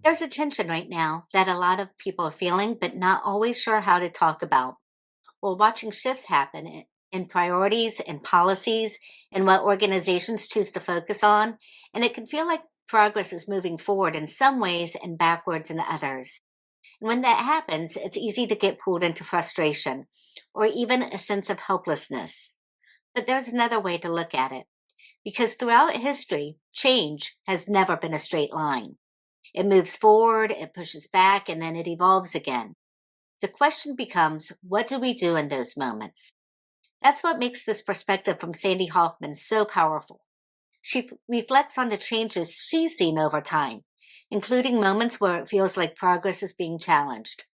There's a tension right now that a lot of people are feeling, but not always sure how to talk about. We're watching shifts happen in priorities and policies and what organizations choose to focus on, and it can feel like progress is moving forward in some ways and backwards in others. And when that happens, it's easy to get pulled into frustration or even a sense of helplessness. But there's another way to look at it, because throughout history, change has never been a straight line. It moves forward, it pushes back, and then it evolves again. The question becomes, what do we do in those moments? That's what makes this perspective from Sandy Hoffman so powerful. She reflects on the changes she's seen over time, including moments where it feels like progress is being challenged.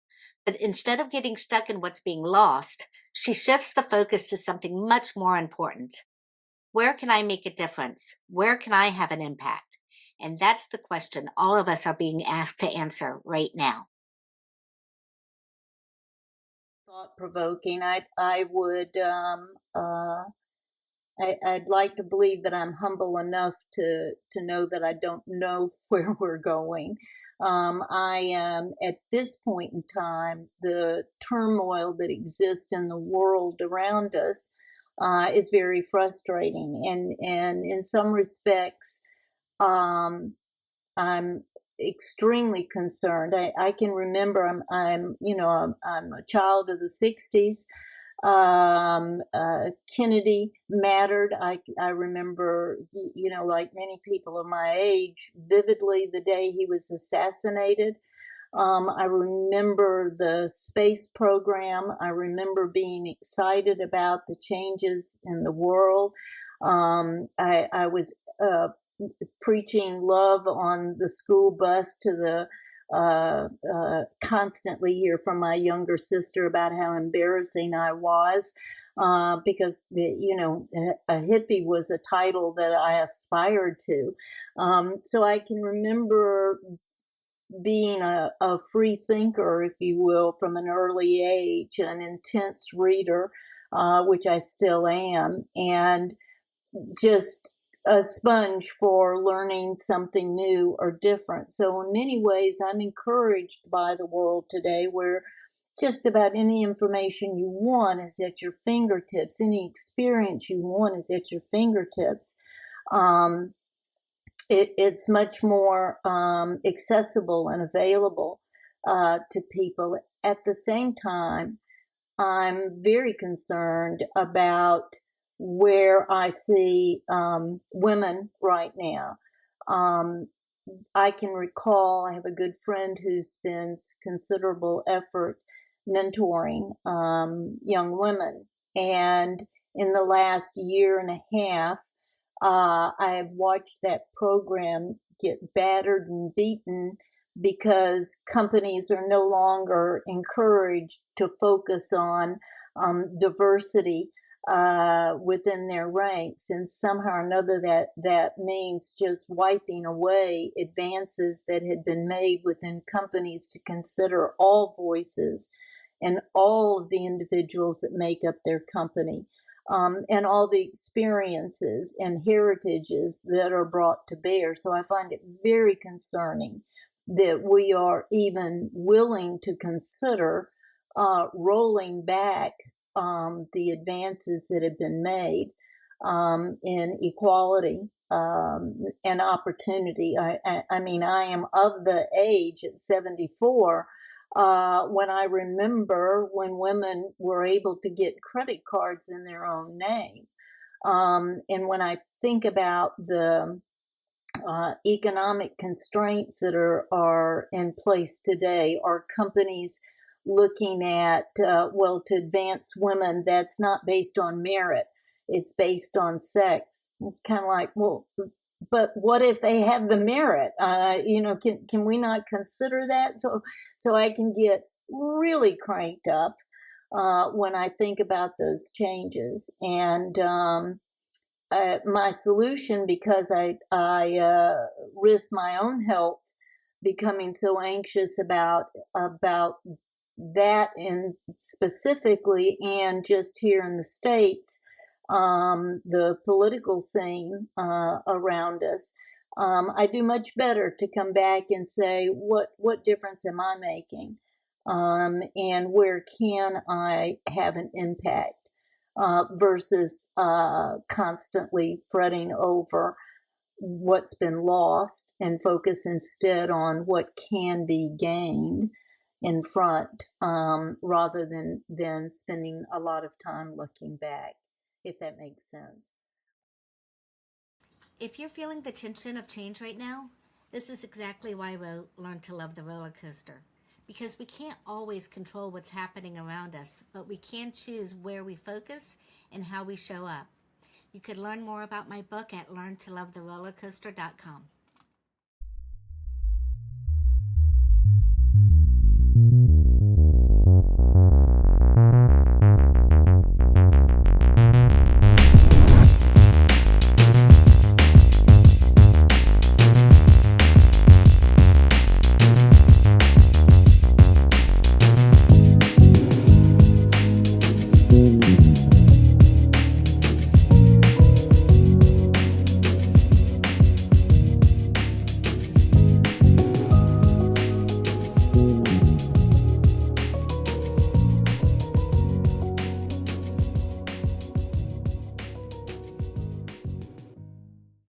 But instead of getting stuck in what's being lost, she shifts the focus to something much more important. Where can I make a difference? Where can I have an impact? And that's the question all of us are being asked to answer right now. Thought provoking. I'd like to believe that I'm humble enough to know that I don't know where we're going. I am at this point in time, the turmoil that exists in the world around us is very frustrating, and in some respects, um, I'm extremely concerned. I can remember I'm a child of the '60s. Kennedy mattered. I remember, like many people of my age, vividly the day he was assassinated. I remember the space program. I remember being excited about the changes in the world. I was preaching love on the school bus to the constantly hear from my younger sister about how embarrassing I was, because a hippie was a title that I aspired to. So I can remember being a free thinker, if you will, from an early age, an intense reader, which I still am, and just a sponge for learning something new or different. So in many ways, I'm encouraged by the world today, where just about any information you want is at your fingertips. Any experience you want is at your fingertips. Um, it's much more accessible and available to people. At the same time, I'm very concerned about where I see women right now. Um, I can recall, I have a good friend who spends considerable effort mentoring young women. And in the last year and a half, I have watched that program get battered and beaten because companies are no longer encouraged to focus on diversity within their ranks, and somehow or another that means just wiping away advances that had been made within companies to consider all voices and all of the individuals that make up their company. And all the experiences and heritages that are brought to bear. So I find it very concerning that we are even willing to consider rolling back the advances that have been made in equality and opportunity. I mean, I am of the age at 74 when I remember when women were able to get credit cards in their own name. And when I think about the economic constraints that are in place today, are companies looking at, well, to advance women, that's not based on merit, it's based on sex. It's kind of like, well, but what if they have the merit? Can we not consider that? So I can get really cranked up when I think about those changes. And my solution, because I risk my own health becoming so anxious about that, and specifically, and just here in the States, the political scene around us. I do much better to come back and say, what difference am I making? And where can I have an impact? Versus constantly fretting over what's been lost and focus instead on what can be gained in front, rather than spending a lot of time looking back, if that makes sense. If you're feeling the tension of change right now, this is exactly why I wrote Learn to Love the Roller Coaster. Because we can't always control what's happening around us, but we can choose where we focus and how we show up. You could learn more about my book at learntolovetherollercoaster.com.